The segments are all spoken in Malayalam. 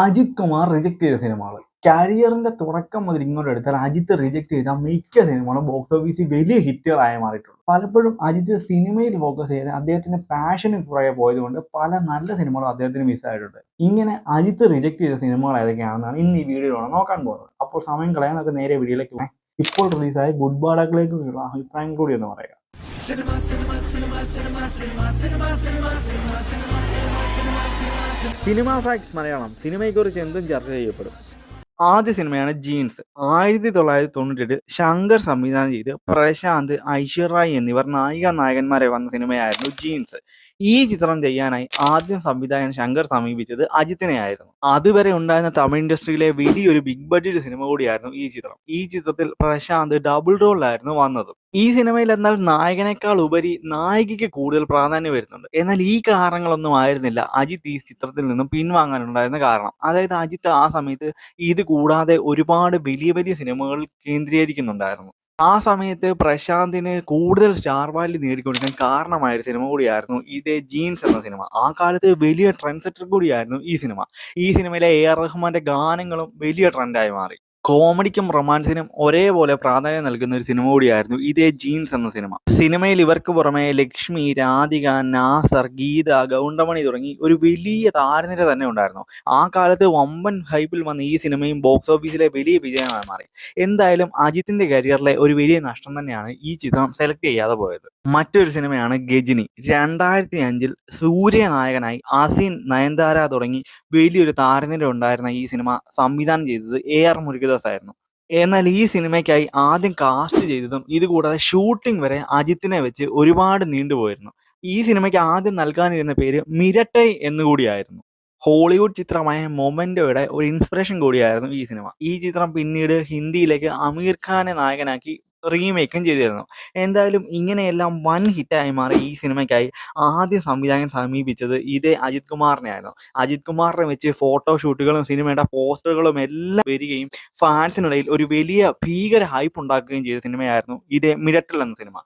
അജിത് കുമാർ റിജക്ട് ചെയ്ത സിനിമകൾ കരിയറിന്റെ തുടക്കം മുതൽ ഇങ്ങോട്ട് എടുത്താൽ അജിത്ത് റിജക്ട് ചെയ്ത മിക്ക സിനിമകളും ബോക്സ് ഓഫീസിൽ വലിയ ഹിറ്റുകളായി മാറിയിട്ടുണ്ട്. പലപ്പോഴും അജിത്ത് സിനിമയിൽ ഫോക്കസ് ചെയ്ത് അദ്ദേഹത്തിന്റെ പാഷന് പുറകെ പോയതുകൊണ്ട് പല നല്ല സിനിമകളും അദ്ദേഹത്തിന് മിസ്സായിട്ടുണ്ട്. ഇങ്ങനെ അജിത്ത് റിജക്ട് ചെയ്ത സിനിമകൾ ഏതൊക്കെയാണെന്നാണ് ഇന്ന് ഈ വീഡിയോയിലാണ് നോക്കാൻ പോകുന്നത്. അപ്പോൾ സമയം കളയാൻ നമുക്ക് നേരെ വീഡിയോയിലേക്ക് പോകാം. ഇപ്പോൾ റിലീസായ ഗുഡ് ബാഡക്കിലേക്കുള്ള അഭിപ്രായം കൂടി എന്ന് പറയുക. സിനിമ ഫാക്ട്സ് മലയാളം സിനിമയെക്കുറിച്ച് എന്തും ചർച്ച ചെയ്യപ്പെടും. ആദ്യ സിനിമയാണ് ജീൻസ്. 1998 ശങ്കർ സംവിധാനം ചെയ്ത് പ്രശാന്ത്, ഐശ്വര്യ റായ് എന്നിവർ നായികന്മാരെ വന്ന സിനിമയായിരുന്നു ജീൻസ്. ഈ ചിത്രം ചെയ്യാനായി ആദ്യം സംവിധായകൻ ശങ്കർ സമീപിച്ചത് അജിത്തിനെയായിരുന്നു. അതുവരെ ഉണ്ടായിരുന്ന തമിഴ് ഇൻഡസ്ട്രിയിലെ വലിയൊരു ബിഗ് ബഡ്ജറ്റ് സിനിമ കൂടിയായിരുന്നു ഈ ചിത്രം. ഈ ചിത്രത്തിൽ പ്രശാന്ത് ഡബിൾ റോളിലായിരുന്നു വന്നത്. ഈ സിനിമയിൽ എന്നാൽ നായകനേക്കാൾ ഉപരി നായികയ്ക്ക് കൂടുതൽ പ്രാധാന്യം വരുന്നുണ്ട്. എന്നാൽ ഈ കാരണങ്ങളൊന്നും ആയിരുന്നില്ല അജിത്ത് ഈ ചിത്രത്തിൽ നിന്നും പിൻവാങ്ങാനുണ്ടായിരുന്ന കാരണം. അതായത് അജിത്ത് ആ സമയത്ത് ഇത് കൂടാതെ ഒരുപാട് വലിയ വലിയ സിനിമകൾ കേന്ദ്രീകരിക്കുന്നുണ്ടായിരുന്നു. ആ സമയത്ത് പ്രശാന്തിന് കൂടുതൽ സ്റ്റാർ വാല്യൂ നേടിക്കൊടുക്കാൻ കാരണമായ ഒരു സിനിമ കൂടിയായിരുന്നു ഇതേ ജീൻസ് എന്ന സിനിമ. ആ കാലത്ത് വലിയ ട്രെൻഡ് സെറ്റർ കൂടിയായിരുന്നു ഈ സിനിമ. ഈ സിനിമയിലെ AR റഹ്മാന്റെ ഗാനങ്ങളും വലിയ ട്രെൻഡായി മാറി. കോമഡിക്കും റൊമാൻസിനും ഒരേപോലെ പ്രാധാന്യം നൽകുന്ന ഒരു സിനിമ കൂടിയായിരുന്നു ഇതേ ജീൻസ് എന്ന സിനിമ. സിനിമയിൽ ഇവർക്ക് പുറമെ ലക്ഷ്മി, രാധിക, നാസർ, ഗീത, ഗൗണ്ടമണി തുടങ്ങി ഒരു വലിയ താരനിര തന്നെ ഉണ്ടായിരുന്നു. ആ കാലത്ത് വമ്പൻ ഹൈപ്പിൽ വന്ന ഈ സിനിമയും ബോക്സ് ഓഫീസിലെ വലിയ വിജയമായി മാറി. എന്തായാലും അജിത്തിന്റെ കരിയറിലെ ഒരു വലിയ നഷ്ടം തന്നെയാണ് ഈ ചിത്രം സെലക്ട് ചെയ്യാതെ പോയത്. മറ്റൊരു സിനിമയാണ് ഗജിനി. 2005 സൂര്യ നായകനായി അസിൻ, നയൻതാര തുടങ്ങി വലിയൊരു താരനിര ഉണ്ടായിരുന്ന ഈ സിനിമ സംവിധാനം ചെയ്തത് AR മുരുകദാസ് ആയിരുന്നു. എന്നാൽ ഈ സിനിമയ്ക്കായി ആദ്യം കാസ്റ്റ് ചെയ്തതും ഇതുകൂടാതെ ഷൂട്ടിംഗ് വരെ അജിത്തിനെ വെച്ച് ഒരുപാട് നീണ്ടുപോയിരുന്നു. ഈ സിനിമയ്ക്ക് ആദ്യം നൽകാനിരുന്ന പേര് മിരട്ടൈ എന്നുകൂടിയായിരുന്നു. ഹോളിവുഡ് ചിത്രമായ മൊമെന്റോയുടെ ഒരു ഇൻസ്പിറേഷൻ കൂടിയായിരുന്നു ഈ സിനിമ. ഈ ചിത്രം പിന്നീട് ഹിന്ദിയിലേക്ക് അമീർ ഖാനെ നായകനാക്കി റീമേക്കും ചെയ്തിരുന്നു. എന്തായാലും ഇങ്ങനെയെല്ലാം വൻ ഹിറ്റായി മാറി ഈ സിനിമയ്ക്കായി ആദ്യം സംവിധായകൻ സമീപിച്ചത് ഇതേ അജിത് കുമാറിനെയായിരുന്നു. അജിത് കുമാറിനെ വെച്ച് ഫോട്ടോഷൂട്ടുകളും സിനിമയുടെ പോസ്റ്ററുകളും എല്ലാം വരികയും ഫാൻസിനിടയിൽ ഒരു വലിയ ഭീകര ഹൈപ്പ് ഉണ്ടാക്കുകയും ചെയ്ത സിനിമയായിരുന്നു ഇതേ മിരട്ടൽ എന്ന സിനിമ.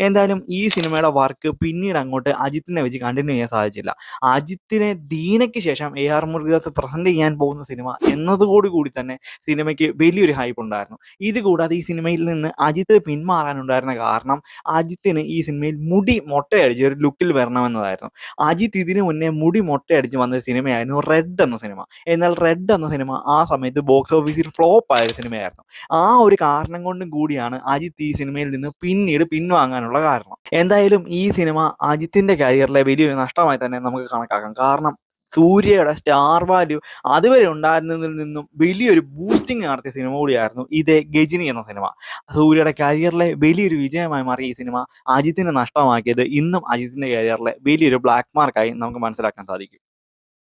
എന്തായാലും ഈ സിനിമയുടെ വർക്ക് പിന്നീട് അങ്ങോട്ട് അജിത്തിനെ വെച്ച് കണ്ടിന്യൂ ചെയ്യാൻ സാധിച്ചില്ല. അജിത്തിനെ ദീനയ്ക്ക് ശേഷം AR മുരുകദാസ് പ്രസന്റ് ചെയ്യാൻ പോകുന്ന സിനിമ എന്നതോടുകൂടി തന്നെ സിനിമയ്ക്ക് വലിയൊരു ഹൈപ്പ് ഉണ്ടായിരുന്നു. ഇതുകൂടാതെ ഈ സിനിമയിൽ നിന്ന് അജിത്ത് പിന്മാറാനുണ്ടായിരുന്ന കാരണം അജിത്തിന് ഈ സിനിമയിൽ മുടി മൊട്ടയടിച്ച് ഒരു ലുക്കിൽ വരണമെന്നതായിരുന്നു. അജിത്ത് ഇതിനു മുന്നേ മുടി മൊട്ടയടിച്ച് വന്ന സിനിമയായിരുന്നു റെഡ് എന്ന സിനിമ. എന്നാൽ റെഡ് എന്ന സിനിമ ആ സമയത്ത് ബോക്സ് ഓഫീസിൽ ഫ്ലോപ്പ് ആയ ഒരു സിനിമയായിരുന്നു. ആ ഒരു കാരണം കൊണ്ടും കൂടിയാണ് അജിത്ത് ഈ സിനിമയിൽ നിന്ന് പിന്നീട് പിൻവാങ്ങാനുള്ള കാരണം. എന്തായാലും ഈ സിനിമ അജിത്തിന്റെ കരിയറിലെ വലിയൊരു നഷ്ടമായി തന്നെ നമുക്ക് കണക്കാക്കാം. കാരണം സൂര്യയുടെ സ്റ്റാർ വാല്യൂ അതുവരെ ഉണ്ടായിരുന്നതിൽ നിന്നും വലിയൊരു ബൂസ്റ്റിംഗ് നടത്തിയ സിനിമ കൂടിയായിരുന്നു ഇതേ ഗജിനി എന്ന സിനിമ. സൂര്യയുടെ കരിയറിലെ വലിയൊരു വിജയമായി മാറിയ ഈ സിനിമ അജിത്തിനെ നഷ്ടമാക്കിയത് ഇന്നും അജിത്തിന്റെ കരിയറിലെ വലിയൊരു ബ്ലാക്ക് മാർക്കായി നമുക്ക് മനസ്സിലാക്കാൻ സാധിക്കും.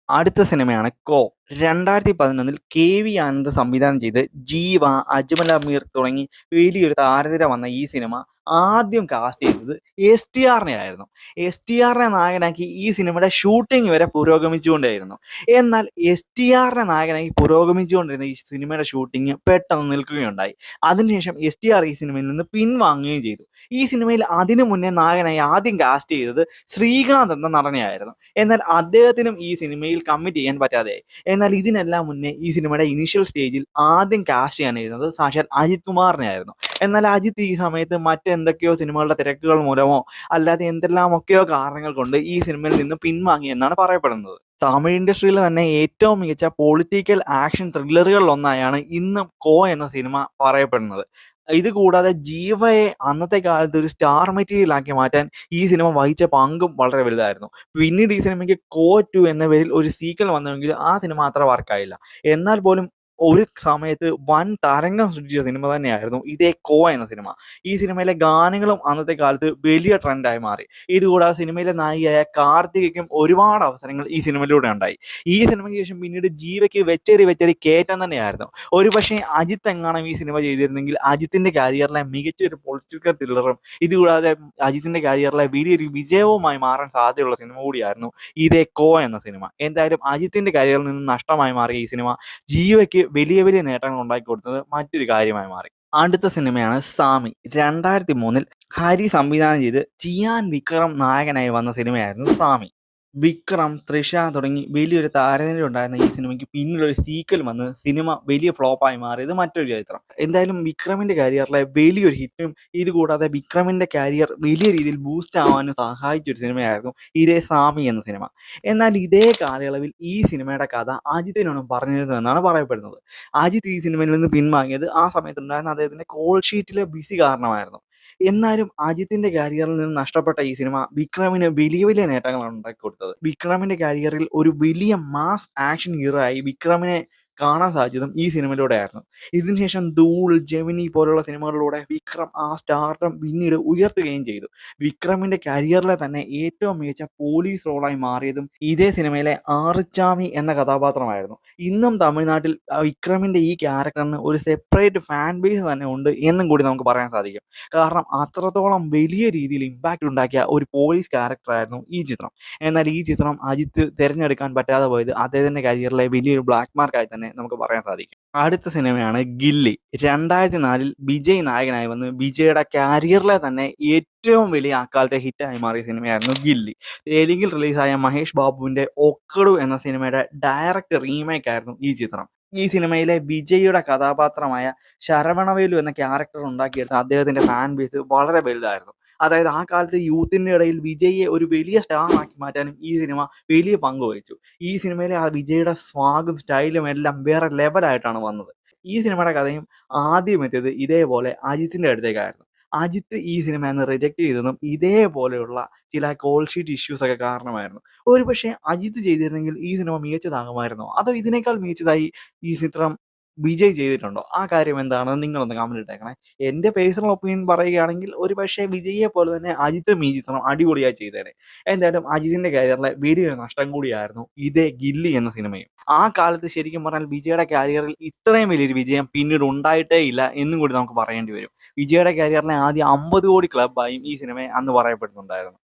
അടുത്ത സിനിമയാണ് കോ. 2011 KV ആനന്ദ് സംവിധാനം ചെയ്ത് ജീവ, അജ്മൽ അമീർ തുടങ്ങി വലിയൊരു താരനിര വന്ന ഈ സിനിമ ആദ്യം കാസ്റ്റ് ചെയ്തത് STR ആയിരുന്നു. STR നായകനാക്കി ഈ സിനിമയുടെ ഷൂട്ടിംഗ് വരെ പുരോഗമിച്ചുകൊണ്ടേയിരുന്നു. എന്നാൽ STR നായകനാക്കി പുരോഗമിച്ചുകൊണ്ടിരുന്ന ഈ സിനിമയുടെ ഷൂട്ടിംഗ് പെട്ടെന്ന് നിൽക്കുകയുണ്ടായി. അതിനുശേഷം STR ഈ സിനിമയിൽ നിന്ന് പിൻവാങ്ങുകയും ചെയ്തു. ഈ സിനിമയിൽ അതിനു മുന്നേ നായകനായി ആദ്യം കാസ്റ്റ് ചെയ്തത് ശ്രീകാന്ത് എന്ന നടനെയായിരുന്നു. എന്നാൽ അദ്ദേഹത്തിനും ഈ സിനിമയിൽ കമ്മിറ്റ് ചെയ്യാൻ പറ്റാതെയായി. എന്നാൽ ഇതിനെല്ലാം മുന്നേ ഈ സിനിമയുടെ ഇനീഷ്യൽ സ്റ്റേജിൽ ആദ്യം കാസ്റ്റ് ചെയ്യാനിരുന്നത് സാക്ഷാൽ അജിത് കുമാറിനെയായിരുന്നു. എന്നാൽ അജിത്ത് ഈ സമയത്ത് മറ്റെന്തൊക്കെയോ സിനിമകളുടെ തിരക്കുകൾ മൂലമോ അല്ലാതെ എന്തെല്ലാമൊക്കെയോ കാരണങ്ങൾ കൊണ്ട് ഈ സിനിമയിൽ നിന്ന് പിൻവാങ്ങി എന്നാണ് പറയപ്പെടുന്നത്. തമിഴ് ഇൻഡസ്ട്രിയിലെ തന്നെ ഏറ്റവും മികച്ച പൊളിറ്റിക്കൽ ആക്ഷൻ ത്രില്ലറുകളിൽ ഒന്നായാണ് ഇന്നും കോ എന്ന സിനിമ പറയപ്പെടുന്നത്. ഇത് കൂടാതെ ജീവയെ അന്നത്തെ കാലത്ത് ഒരു സ്റ്റാർ മെറ്റീരിയൽ ആക്കി മാറ്റാൻ ഈ സിനിമ വഹിച്ച പങ്കും വളരെ വലുതായിരുന്നു. പിന്നീട് ഈ സിനിമയ്ക്ക് കോ 2 എന്ന പേരിൽ ഒരു സീക്വൽ വന്നെങ്കിൽ ആ സിനിമ അത്ര വർക്കായില്ല. എന്നാൽ പോലും ഒരു സമയത്ത് വൻ തരംഗം സൃഷ്ടിച്ച സിനിമ തന്നെയായിരുന്നു ഇതേ കോ എന്ന സിനിമ. ഈ സിനിമയിലെ ഗാനങ്ങളും അന്നത്തെ കാലത്ത് വലിയ ട്രെൻഡായി മാറി. ഇതുകൂടാതെ സിനിമയിലെ നായികയായ കാർത്തികയ്ക്കും ഒരുപാട് അവസരങ്ങൾ ഈ സിനിമയിലൂടെ ഉണ്ടായി. ഈ സിനിമയ്ക്ക് ശേഷം പിന്നീട് ജീവയ്ക്ക് വെച്ചടി കയറ്റം തന്നെയായിരുന്നു. ഒരുപക്ഷെ അജിത്ത് എങ്ങാനും ഈ സിനിമ ചെയ്തിരുന്നെങ്കിൽ അജിത്തിന്റെ കരിയറിലെ മികച്ചൊരു പൊളിറ്റിക്കൽ ത്രില്ലറും ഇതുകൂടാതെ അജിത്തിന്റെ കരിയറിലെ വലിയൊരു വിജയവുമായി മാറാൻ സാധ്യതയുള്ള സിനിമ കൂടിയായിരുന്നു ഇതേ കോ എന്ന സിനിമ. എന്തായാലും അജിത്തിന്റെ കരിയറിൽ നിന്ന് നഷ്ടമായി മാറിയ ഈ സിനിമ ജീവയ്ക്ക് വലിയ വലിയ നേട്ടങ്ങൾ ഉണ്ടാക്കി കൊടുത്തത് മറ്റൊരു കാര്യമായി മാറി. അടുത്ത സിനിമയാണ് സാമി. 2003 ഹരി സംവിധാനം ചെയ്ത് ചിയാൻ വിക്രം നായകനായി വന്ന സിനിമയായിരുന്നു സാമി. വിക്രം, തൃഷ തുടങ്ങി വലിയൊരു താരനിര ഉണ്ടായിരുന്ന ഈ സിനിമയ്ക്ക് പിന്നീട് ഒരു സീക്വൽ വന്ന് സിനിമ വലിയ ഫ്ലോപ്പായി മാറിയത് മറ്റൊരു ചരിത്രം. എന്തായാലും വിക്രമിന്റെ കരിയറിലെ വലിയൊരു ഹിറ്റും ഇതുകൂടാതെ വിക്രമിന്റെ കരിയർ വലിയ രീതിയിൽ ബൂസ്റ്റ് ആവാനും സഹായിച്ച ഒരു സിനിമയായിരുന്നു ഇതേ സാമി എന്ന സിനിമ. എന്നാൽ ഇതേ കാലയളവിൽ ഈ സിനിമയുടെ കഥ അജിത്തിനോടും പറഞ്ഞിരുന്നു എന്നാണ് പറയപ്പെടുന്നത്. അജിത്ത് ഈ സിനിമയിൽ നിന്ന് പിൻവാങ്ങിയത് ആ സമയത്തുണ്ടായിരുന്ന അദ്ദേഹത്തിന്റെ കോൾ ഷീറ്റിലെ ബിസി കാരണമായിരുന്നു. എന്നാലും അജിത്തിന്റെ കരിയറിൽ നിന്ന് നഷ്ടപ്പെട്ട ഈ സിനിമ വിക്രമിന് വലിയ വലിയ നേട്ടങ്ങളാണ് ഉണ്ടാക്കിക്കൊടുത്തത്. വിക്രമിന്റെ കരിയറിൽ ഒരു വലിയ മാസ് ആക്ഷൻ ഹീറോ ആയി വിക്രമിനെ കാണാൻ സാധിച്ചതും ഈ സിനിമയിലൂടെയായിരുന്നു. ഇതിനുശേഷം ധൂൾ, ജെമിനി പോലുള്ള സിനിമകളിലൂടെ വിക്രം ആ സ്റ്റാർഡം പിന്നീട് ഉയർത്തുകയും ചെയ്തു. വിക്രമിന്റെ കരിയറിലെ തന്നെ ഏറ്റവും മികച്ച പോലീസ് റോളായി മാറിയതും ഇതേ സിനിമയിലെ ആറുച്ചാമി എന്ന കഥാപാത്രമായിരുന്നു. ഇന്നും തമിഴ്നാട്ടിൽ വിക്രമിന്റെ ഈ ക്യാരക്ടറിന് ഒരു സെപ്പറേറ്റ് ഫാൻ ബേസ് തന്നെ ഉണ്ട് എന്നും കൂടി നമുക്ക് പറയാൻ സാധിക്കും. കാരണം അത്രത്തോളം വലിയ രീതിയിൽ ഇമ്പാക്റ്റ് ഉണ്ടാക്കിയ ഒരു പോലീസ് ക്യാരക്ടറായിരുന്നു ഈ ചിത്രം. എന്നാൽ ഈ ചിത്രം അജിത്ത് തിരഞ്ഞെടുക്കാൻ പറ്റാതെ പോയത് അദ്ദേഹത്തിന്റെ കരിയറിലെ വലിയൊരു ബ്ലാക്ക് മാർക്കായി തന്നെ നമുക്ക് പറയാൻ സാധിക്കും. അടുത്ത സിനിമയാണ് ഗില്ലി. 2004 വിജയ് നായകനായി വന്ന് വിജയുടെ കരിയറിലെ തന്നെ ഏറ്റവും വലിയ അക്കാലത്തെ ഹിറ്റായി മാറിയ സിനിമയായിരുന്നു ഗില്ലി. തെലുങ്കിൽ റിലീസായ മഹേഷ് ബാബുവിന്റെ ഒക്കടു എന്ന സിനിമയുടെ ഡയറക്റ്റ് റീമേക്ക് ആയിരുന്നു ഈ ചിത്രം. ഈ സിനിമയിലെ വിജയുടെ കഥാപാത്രമായ ശരവണവേലു എന്ന ക്യാരക്ടർ ഉണ്ടാക്കിയെടുത്ത അദ്ദേഹത്തിന്റെ ഫാൻ ബേസ് വളരെ വലുതായിരുന്നു. അതായത് ആ കാലത്ത് യൂത്തിന്റെ ഇടയിൽ വിജയിയെ ഒരു വലിയ സ്റ്റാർ ആക്കി മാറ്റാനും ഈ സിനിമ വലിയ പങ്ക് വഹിച്ചു. ഈ സിനിമയിലെ ആ വിജയുടെ സ്വാഗും സ്റ്റൈലും എല്ലാം വേറെ ലെവലായിട്ടാണ് വന്നത്. ഈ സിനിമയുടെ കഥയും ആദ്യം എത്തിയത് ഇതേപോലെ അജിത്തിന്റെ അടുത്തേക്കായിരുന്നു. അജിത്ത് ഈ സിനിമ അന്ന് റിജക്ട് ചെയ്തതും ഇതേപോലെയുള്ള ചില കോൾ ഷീറ്റ് ഇഷ്യൂസ് ഒക്കെ കാരണമായിരുന്നു. ഒരുപക്ഷെ അജിത്ത് ചെയ്തിരുന്നെങ്കിൽ ഈ സിനിമ മികച്ചതാകുമായിരുന്നോ? അതോ ഇതിനേക്കാൾ മികച്ചതായി ഈ ചിത്രം വിജയ് ചെയ്തിട്ടുണ്ടോ? ആ കാര്യം എന്താണെന്ന് നിങ്ങളൊന്ന് കമന്റ് ഇട്ടേക്കണേ. എൻ്റെ പേഴ്സണൽ ഒപ്പീനിയൻ പറയുകയാണെങ്കിൽ ഒരുപക്ഷെ വിജയിയെ പോലെ തന്നെ അജിത്തും ഈ ചിത്രം അടിപൊളിയായി ചെയ്തേനെ. എന്തായാലും അജിത്തിന്റെ കരിയറിലെ വലിയൊരു നഷ്ടം കൂടിയായിരുന്നു ഇതേ ഗില്ലി എന്ന സിനിമയും. ആ കാലത്ത് ശരിക്കും പറഞ്ഞാൽ വിജയുടെ കരിയറിൽ ഇത്രയും വലിയൊരു വിജയം പിന്നീട് ഉണ്ടായിട്ടേ ഇല്ല എന്നും കൂടി നമുക്ക് പറയേണ്ടി വരും. വിജയുടെ കരിയറിലെ ആദ്യ 50 കോടി ക്ലബ്ബായും ഈ സിനിമയെ അന്ന് പറയപ്പെടുന്നുണ്ടായിരുന്നു.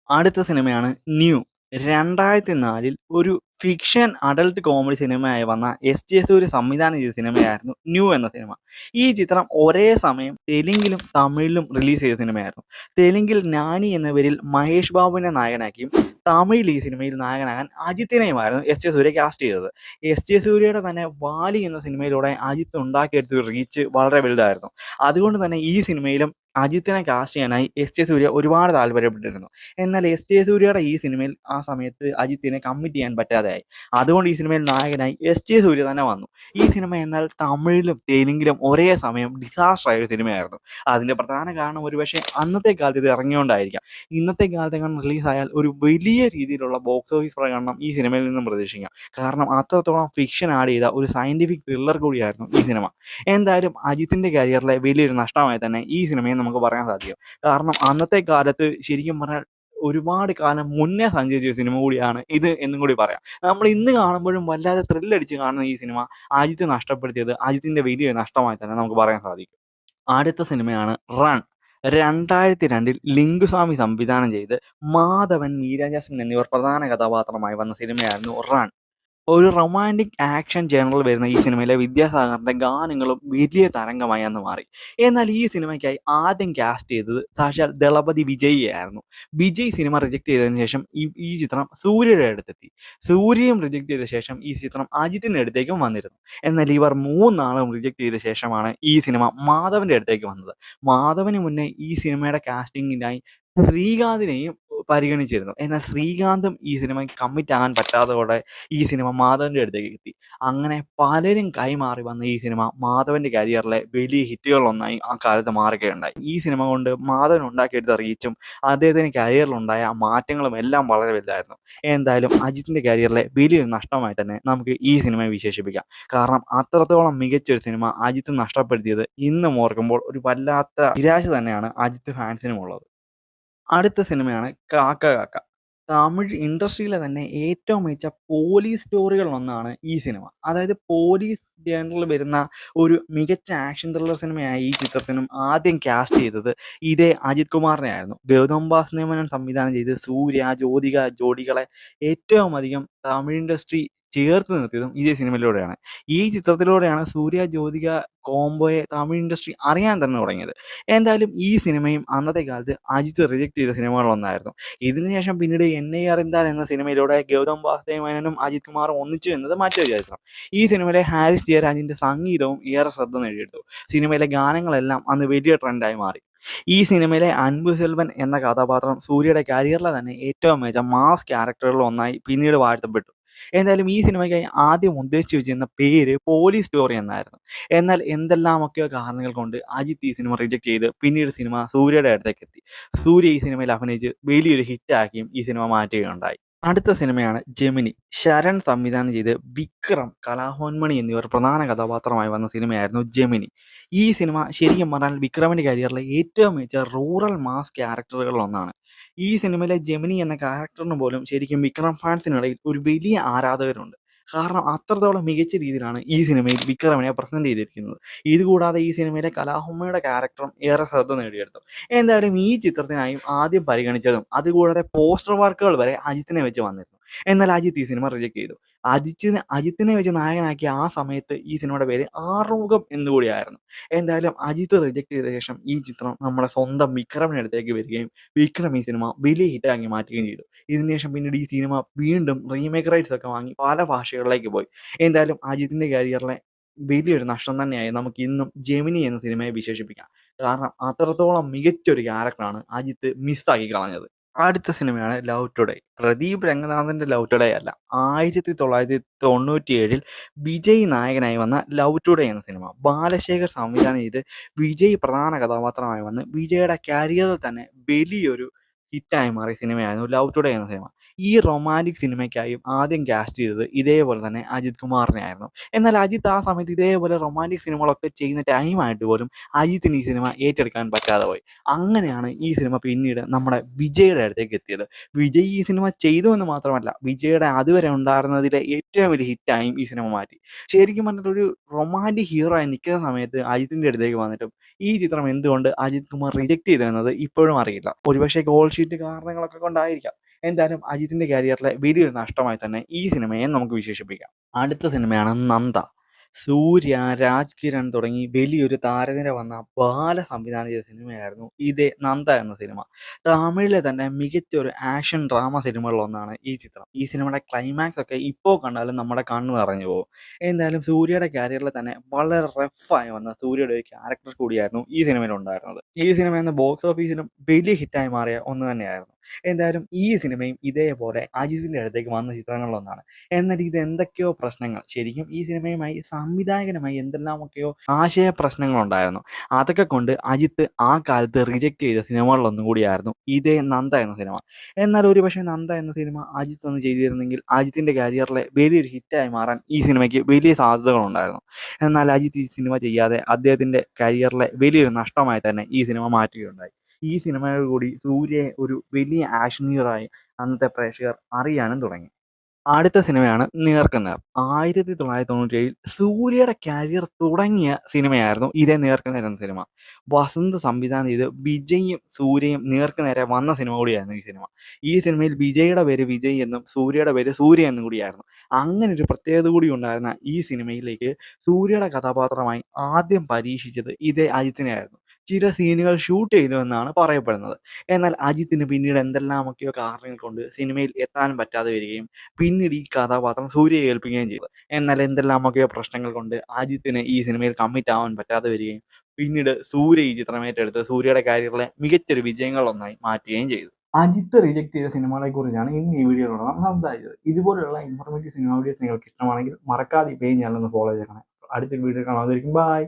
അടുത്ത സിനിമയാണ് ന്യൂ. 2004 ഒരു ഫിക്ഷൻ അഡൾട്ട് കോമഡി സിനിമയായി വന്ന എസ്.ജെ. സൂര്യ സംവിധാനം ചെയ്ത സിനിമയായിരുന്നു ന്യൂ എന്ന സിനിമ. ഈ ചിത്രം ഒരേ സമയം തെലുങ്കിലും തമിഴിലും റിലീസ് ചെയ്ത സിനിമയായിരുന്നു. തെലുങ്കിൽ നാനി എന്ന പേരിൽ മഹേഷ് ബാബുവിനെ നായകനാക്കിയും തമിഴിൽ ഈ സിനിമയിൽ നായകനാകാൻ അജിത്തിനെയുമായിരുന്നു എസ്.ജെ. സൂര്യ കാസ്റ്റ് ചെയ്തത്. എസ്.ജെ. സൂര്യയുടെ തന്നെ വാലി എന്ന സിനിമയിലൂടെ അജിത്ത് ഉണ്ടാക്കിയെടുത്ത റീച്ച് വളരെ വലുതായിരുന്നു. അതുകൊണ്ട് തന്നെ ഈ സിനിമയിലും അജിത്തിനെ കാസ്റ്റ് ചെയ്യാനായി എസ്.ജെ. സൂര്യ ഒരുപാട് താല്പര്യപ്പെട്ടിരുന്നു. എന്നാൽ എസ്.ജെ. സൂര്യയുടെ ഈ സിനിമയിൽ ആ സമയത്ത് അജിത്തിനെ കമ്മിറ്റ് ചെയ്യാൻ പറ്റാതെയായി. അതുകൊണ്ട് ഈ സിനിമയിൽ നായകനായി എസ്.ജെ. സൂര്യ തന്നെ വന്നു. ഈ സിനിമ എന്നാൽ തമിഴിലും തെലുങ്കിലും ഒരേ സമയം ഡിസാസ്റ്റർ ആയ ഒരു സിനിമയായിരുന്നു. അതിന്റെ പ്രധാന കാരണം ഒരുപക്ഷെ അന്നത്തെ കാലത്ത് ഇത് ഇറങ്ങിയോണ്ടായിരിക്കാം. ഇന്നത്തെ കാലത്തെങ്ങാനും റിലീസായാൽ ഒരു വലിയ രീതിയിലുള്ള ബോക്സ് ഓഫീസ് പ്രകടനം ഈ സിനിമയിൽ നിന്നും പ്രതീക്ഷിക്കാം. കാരണം അത്രത്തോളം ഫിക്ഷൻ ആഡ് ചെയ്ത ഒരു സയന്റിഫിക് ത്രില്ലർ കൂടിയായിരുന്നു ഈ സിനിമ. എന്തായാലും അജിത്തിന്റെ കരിയറിലെ വലിയൊരു നഷ്ടമായി തന്നെ ഈ സിനിമയെ നമുക്ക് പറയാൻ സാധിക്കും. കാരണം അന്നത്തെ കാലത്ത് ശരിക്കും പറഞ്ഞാൽ ഒരുപാട് കാലം മുന്നേ സഞ്ചരിച്ച സിനിമ കൂടിയാണ് ഇത് എന്നും കൂടി പറയാം. നമ്മൾ ഇന്ന് കാണുമ്പോഴും വല്ലാതെ ത്രില്ലടിച്ച് കാണുന്ന ഈ സിനിമ അജിത്ത് നഷ്ടപ്പെടുത്തിയത് അജിത്തിന്റെ വലിയൊരു നഷ്ടമായി തന്നെ നമുക്ക് പറയാൻ സാധിക്കും. അടുത്ത സിനിമയാണ് റൺ. 2002 ലിംഗുസ്വാമി സംവിധാനം ചെയ്ത് മാധവൻ, മീര ജാസ്മിൻ എന്നിവർ പ്രധാന കഥാപാത്രമായി വന്ന സിനിമയായിരുന്നു റൺ. ഒരു റൊമാൻറ്റിക് ആക്ഷൻ ജേണറിൽ വരുന്ന ഈ സിനിമയിലെ വിദ്യാസാഗറിന്റെ ഗാനങ്ങളും വലിയ തരംഗമായി അന്ന് മാറി. എന്നാൽ ഈ സിനിമയ്ക്കായി ആദ്യം കാസ്റ്റ് ചെയ്തത് സാക്ഷാൽ ദളപതി വിജയിയായിരുന്നു. വിജയ് സിനിമ റിജക്ട് ചെയ്തതിനു ശേഷം ഈ ചിത്രം സൂര്യയുടെ അടുത്തെത്തി. സൂര്യയും റിജക്ട് ചെയ്ത ശേഷം ഈ ചിത്രം അജിത്തിന്റെ അടുത്തേക്കും വന്നിരുന്നു. എന്നാൽ ഇവർ മൂന്നാളും റിജക്ട് ചെയ്ത ശേഷമാണ് ഈ സിനിമ മാധവന്റെ അടുത്തേക്ക് വന്നത്. മാധവന് മുന്നേ ഈ സിനിമയുടെ കാസ്റ്റിങ്ങിനായി ശ്രീകാന്തിനെയും പരിഗണിച്ചിരുന്നു. എന്നാൽ ശ്രീകാന്തും ഈ സിനിമയ്ക്ക് കമ്മിറ്റ് ആകാൻ പറ്റാത്തതോടെ ഈ സിനിമ മാധവന്റെ അടുത്തേക്ക് എത്തി. അങ്ങനെ പലരും കൈമാറി വന്ന ഈ സിനിമ മാധവന്റെ കരിയറിലെ വലിയ ഹിറ്റുകളൊന്നായി ആ കാലത്ത് മാറുകയുണ്ടായി. ഈ സിനിമ കൊണ്ട് മാധവൻ ഉണ്ടാക്കിയെടുത്ത റീച്ചും അദ്ദേഹത്തിന് കരിയറിലുണ്ടായ മാറ്റങ്ങളും എല്ലാം വളരെ വലുതായിരുന്നു. എന്തായാലും അജിത്തിന്റെ കരിയറിലെ വലിയൊരു നഷ്ടമായി തന്നെ നമുക്ക് ഈ സിനിമയെ വിശേഷിപ്പിക്കാം. കാരണം അത്രത്തോളം മികച്ചൊരു സിനിമ അജിത്ത് നഷ്ടപ്പെടുത്തിയത് ഇന്നും ഓർക്കുമ്പോൾ ഒരു വല്ലാത്ത നിരാശ തന്നെയാണ് അജിത്ത് ഫാൻസിനും ഉള്ളത്. അടുത്ത സിനിമയാണ് കാക്ക കാക്ക. തമിഴ് ഇൻഡസ്ട്രിയിലെ തന്നെ ഏറ്റവും മികച്ച പോലീസ് സ്റ്റോറികളിലൊന്നാണ് ഈ സിനിമ. അതായത് പോലീസ് ജേണറിൽ വരുന്ന ഒരു മികച്ച ആക്ഷൻ ത്രില്ലർ സിനിമയായ ഈ ചിത്രത്തിനും ആദ്യം കാസ്റ്റ് ചെയ്തത് ഇതേ അജിത് കുമാറിനെ ആയിരുന്നു. ഗൗതം വാസുദേവൻ സംവിധാനം ചെയ്ത് സൂര്യ, ജ്യോതിക ജോഡികളെ ഏറ്റവും അധികം തമിഴ് ഇൻഡസ്ട്രി ചേർത്ത് നിർത്തിയതും ഇതേ സിനിമയിലൂടെയാണ്. ഈ ചിത്രത്തിലൂടെയാണ് സൂര്യ ജ്യോതിക കോംബോയെ തമിഴ് ഇൻഡസ്ട്രി അറിയാൻ തന്നെ തുടങ്ങിയത്. എന്തായാലും ഈ സിനിമയും അന്നത്തെ കാലത്ത് അജിത്ത് റിജക്ട് ചെയ്ത സിനിമകളിലൊന്നായിരുന്നു. ഇതിനുശേഷം പിന്നീട് എന്നെ അറിന്താൽ എന്ന സിനിമയിലൂടെ ഗൗതം വാസുദേവനും അജിത് കുമാറും ഒന്നിച്ചു എന്നത് മറ്റൊരു ചരിത്രം. ഈ സിനിമയിലെ ഹാരിസ് ജയരാജിന്റെ സംഗീതവും ഏറെ ശ്രദ്ധ നേടിയെടുത്തു. സിനിമയിലെ ഗാനങ്ങളെല്ലാം അന്ന് വലിയ ട്രെൻഡായി മാറി. ഈ സിനിമയിലെ അൻപു സെൽവൻ എന്ന കഥാപാത്രം സൂര്യയുടെ കരിയറിലെ തന്നെ ഏറ്റവും മികച്ച മാസ് ക്യാരക്ടറുകളിൽ ഒന്നായി പിന്നീട് വാഴ്ത്തപ്പെട്ടു. എന്തായാലും ഈ സിനിമയ്ക്കായി ആദ്യം ഉദ്ദേശിച്ചു വെച്ചിരുന്ന പേര് പോലീസ് സ്റ്റോറി എന്നായിരുന്നു. എന്നാൽ എന്തെല്ലാമൊക്കെയോ കാരണങ്ങൾ കൊണ്ട് അജിത്ത് ഈ സിനിമ റിജക്ട് ചെയ്ത് പിന്നീട് സിനിമ സൂര്യയുടെ അടുത്തേക്ക് എത്തി. സൂര്യ ഈ സിനിമയിൽ അഭിനയിച്ച് വലിയൊരു ഹിറ്റാക്കിയും ഈ സിനിമ മാറ്റുകയുണ്ടായി. അടുത്ത സിനിമയാണ് ജെമിനി. ശരൺ സംവിധാനം ചെയ്ത് വിക്രം, കലാഭവൻ മണി എന്നിവർ പ്രധാന കഥാപാത്രമായി വന്ന സിനിമയായിരുന്നു ജെമിനി. ഈ സിനിമ ശരിക്കും പറഞ്ഞാൽ വിക്രമിന്റെ കരിയറിലെ ഏറ്റവും മികച്ച റൂറൽ മാസ് ക്യാരക്ടറുകളിൽ ഒന്നാണ്. ഈ സിനിമയിലെ ജെമിനി എന്ന ക്യാരക്ടറിന് പോലും ശരിക്കും വിക്രം ഫാൻസിനിടയിൽ ഒരു വലിയ ആരാധകരുണ്ട്. കാരണം അത്രത്തോളം മികച്ച രീതിയിലാണ് ഈ സിനിമയിൽ വിക്രമിനെ പ്രസന്റ് ചെയ്തിരിക്കുന്നത്. ഇതുകൂടാതെ ഈ സിനിമയിലെ കലാഭവൻ ക്യാരക്ടറും ഏറെ ശ്രദ്ധ നേടിയെടുത്തു. എന്തായാലും ഈ ചിത്രത്തിനായും ആദ്യം പരിഗണിച്ചതും അതുകൂടാതെ പോസ്റ്റർ വർക്കുകൾ വരെ അജിത്തിനെ വെച്ച് വന്നിരുന്നു. എന്നാൽ അജിത്ത് ഈ സിനിമ റിജക്ട് ചെയ്തു. അജിത്തിനെ വെച്ച് നായകനാക്കിയ ആ സമയത്ത് ഈ സിനിമയുടെ പേര് ആറുമുഖം എന്നുകൂടിയായിരുന്നു. എന്തായാലും അജിത്ത് റിജക്ട് ചെയ്ത ശേഷം ഈ ചിത്രം നമ്മുടെ സ്വന്തം വിക്രമിന്റെ അടുത്തേക്ക് വരികയും വിക്രം ഈ സിനിമ വലിയ ഹിറ്റാക്കി മാറ്റുകയും ചെയ്തു. ഇതിനുശേഷം പിന്നീട് ഈ സിനിമ വീണ്ടും റീമേക്ക് റൈറ്റ്സ് ഒക്കെ വാങ്ങി പല ഭാഷകളിലേക്ക് പോയി. എന്തായാലും അജിത്തിന്റെ കരിയറിലെ വലിയൊരു നഷ്ടം തന്നെയായി നമുക്ക് ഇന്നും ജെമിനി എന്ന സിനിമയെ വിശേഷിപ്പിക്കാം. കാരണം അത്രത്തോളം മികച്ചൊരു ക്യാരക്ടറാണ് അജിത്ത് മിസ്സാക്കി കളഞ്ഞത്. അടുത്ത സിനിമയാണ് ലവ് ടുഡേ. പ്രദീപ് രംഗനാഥന്റെ ലവ് ടുഡേ അല്ല, 1997 വിജയ് നായകനായി വന്ന ലവ് ടുഡേ എന്ന സിനിമ. ബാലശേഖർ സംവിധാനം ചെയ്ത് വിജയ് പ്രധാന കഥാപാത്രമായി വന്ന് വിജയുടെ കരിയറിൽ തന്നെ വലിയൊരു ഹിറ്റായി മാറിയ സിനിമയായിരുന്നു ലവ് ടുഡേ എന്ന സിനിമ. ഈ റൊമാൻറ്റിക് സിനിമയ്ക്കായും ആദ്യം കാസ്റ്റ് ചെയ്തത് ഇതേപോലെ തന്നെ അജിത് കുമാറിനെ ആയിരുന്നു. എന്നാൽ അജിത്ത് ആ സമയത്ത് ഇതേപോലെ റൊമാൻറ്റിക് സിനിമകളൊക്കെ ചെയ്യുന്ന ടൈമായിട്ട് പോലും അജിത്തിന് ഈ സിനിമ ഏറ്റെടുക്കാൻ പറ്റാതെ പോയി. അങ്ങനെയാണ് ഈ സിനിമ പിന്നീട് നമ്മുടെ വിജയുടെ അടുത്തേക്ക് എത്തിയത്. വിജയ് ഈ സിനിമ ചെയ്തു എന്ന് മാത്രമല്ല, വിജയുടെ അതുവരെ ഉണ്ടായിരുന്നതിലെ ഏറ്റവും വലിയ ഹിറ്റായും ഈ സിനിമ മാറ്റി. ശരിക്കും പറഞ്ഞിട്ട് ഒരു റൊമാൻറ്റിക് ഹീറോ ആയി നിൽക്കുന്ന സമയത്ത് അജിത്തിൻ്റെ അടുത്തേക്ക് വന്നിട്ടും ഈ ചിത്രം എന്തുകൊണ്ട് അജിത് കുമാർ റിജക്ട് ചെയ്തു എന്നത് ഇപ്പോഴും അറിയില്ല. ഒരുപക്ഷെ കോൾ ഷീറ്റ് കാരണങ്ങളൊക്കെ കൊണ്ടായിരിക്കാം. എന്തായാലും അജിത്തിന്റെ കരിയറിലെ വലിയൊരു നഷ്ടമായി തന്നെ ഈ സിനിമയെ നമുക്ക് വിശേഷിപ്പിക്കാം. അടുത്ത സിനിമയാണ് നന്ദ. സൂര്യ, രാജ് കിരൺ തുടങ്ങി വലിയൊരു താരനിര വന്ന ബാല സംവിധാനം ചെയ്ത സിനിമയായിരുന്നു ഇതേ നന്ദ എന്ന സിനിമ. തമിഴിലെ തന്നെ മികച്ച ഒരു ആക്ഷൻ ഡ്രാമ സിനിമകളിലൊന്നാണ് ഈ ചിത്രം. ഈ സിനിമയുടെ ക്ലൈമാക്സ് ഒക്കെ ഇപ്പോൾ കണ്ടാലും നമ്മുടെ കണ്ണ് നിറഞ്ഞു പോകും. എന്തായാലും സൂര്യയുടെ കരിയറിൽ തന്നെ വളരെ റഫായി വന്ന സൂര്യയുടെ ഒരു ക്യാരക്ടർ കൂടിയായിരുന്നു ഈ സിനിമയിൽ ഉണ്ടായിരുന്നത്. ഈ സിനിമ എന്ന ബോക്സ് ഓഫീസിലും വലിയ ഹിറ്റായി മാറിയ ഒന്ന് തന്നെയായിരുന്നു. എന്തായാലും ഈ സിനിമയും ഇതേപോലെ അജിത്തിന്റെ അടുത്തേക്ക് വന്ന ചിത്രങ്ങളിലൊന്നാണ്. എന്നാൽ ഇത് എന്തൊക്കെയോ പ്രശ്നങ്ങൾ, ശരിക്കും ഈ സിനിമയുമായി സംവിധായകനുമായി എന്തെല്ലാമൊക്കെയോ ആശയ പ്രശ്നങ്ങളുണ്ടായിരുന്നു. അതൊക്കെ കൊണ്ട് അജിത്ത് ആ കാലത്ത് റിജക്ട് ചെയ്ത സിനിമകളിലൊന്നും കൂടിയായിരുന്നു ഇതേ നന്ദ എന്ന സിനിമ. എന്നാൽ ഒരുപക്ഷെ നന്ദ എന്ന സിനിമ അജിത്ത് ഒന്ന് ചെയ്തിരുന്നെങ്കിൽ അജിത്തിന്റെ കരിയറിലെ വലിയൊരു ഹിറ്റായി മാറാൻ ഈ സിനിമയ്ക്ക് വലിയ സാധ്യതകളുണ്ടായിരുന്നു. എന്നാൽ അജിത്ത് ഈ സിനിമ ചെയ്യാതെ അദ്ദേഹത്തിന്റെ കരിയറിലെ വലിയൊരു നഷ്ടമായി തന്നെ ഈ സിനിമ മാറ്റുകയുണ്ടായി. ഈ സിനിമയോട് കൂടി സൂര്യയെ ഒരു വലിയ ആക്ഷൻ ഹീറോയായി അന്നത്തെ പ്രേക്ഷകർ അറിയാനും തുടങ്ങി. അടുത്ത സിനിമയാണ് നേർക്കുനേർ. 1997 സൂര്യയുടെ കരിയർ തുടങ്ങിയ സിനിമയായിരുന്നു ഇതേ നേർക്കുനേർ എന്ന സിനിമ. വസന്ത് സംവിധാനം ചെയ്ത് വിജയും സൂര്യയും നേർക്കുനേരെ വന്ന സിനിമ കൂടിയായിരുന്നു ഈ സിനിമ. ഈ സിനിമയിൽ വിജയുടെ പേര് വിജയ് എന്നും സൂര്യയുടെ പേര് സൂര്യ എന്നും കൂടിയായിരുന്നു. അങ്ങനെ ഒരു പ്രത്യേകത കൂടി ഉണ്ടായിരുന്ന ഈ സിനിമയിലേക്ക് സൂര്യയുടെ കഥാപാത്രമായി ആദ്യം പരീക്ഷിച്ചത് ഇതേ അജിത്തിനെയായിരുന്നു. ചില സീനുകൾ ഷൂട്ട് ചെയ്തു എന്നാണ് പറയപ്പെടുന്നത്. എന്നാൽ അജിത്തിന് പിന്നീട് എന്തെല്ലാമൊക്കെയോ കാരണങ്ങൾ കൊണ്ട് സിനിമയിൽ എത്താൻ പറ്റാതെ വരികയും പിന്നീട് ഈ കഥാപാത്രം സൂര്യയെ ഏൽപ്പിക്കുകയും ചെയ്തു. എന്നാൽ എന്തെല്ലാമൊക്കെയോ പ്രശ്നങ്ങൾ കൊണ്ട് അജിത്തിന് ഈ സിനിമയിൽ കമ്മിറ്റ് ആവാൻ പറ്റാതെ വരികയും പിന്നീട് സൂര്യ ഈ ചിത്രം ഏറ്റെടുത്ത് സൂര്യയുടെ കരിയറിലെ മികച്ചൊരു വിജയങ്ങളൊന്നായി മാറ്റുകയും ചെയ്തു. അജിത്ത് റിജക്ട് ചെയ്ത സിനിമകളെ കുറിച്ചാണ് ഇന്ന് ഈ വീഡിയോയിലൂടെ നമ്മൾ സംസാരിച്ചത്. ഇതുപോലുള്ള ഇൻഫോർമേറ്റീവ് സിനിമ വീഡിയോസ് നിങ്ങൾക്ക് ഇഷ്ടമാണെങ്കിൽ മറക്കാതെ ഈ പേജ് ഞാനൊന്ന് ഫോളോ ചെയ്യണം. അടുത്തൊരു വീഡിയോ കാണാതിരിക്കും. ബൈ.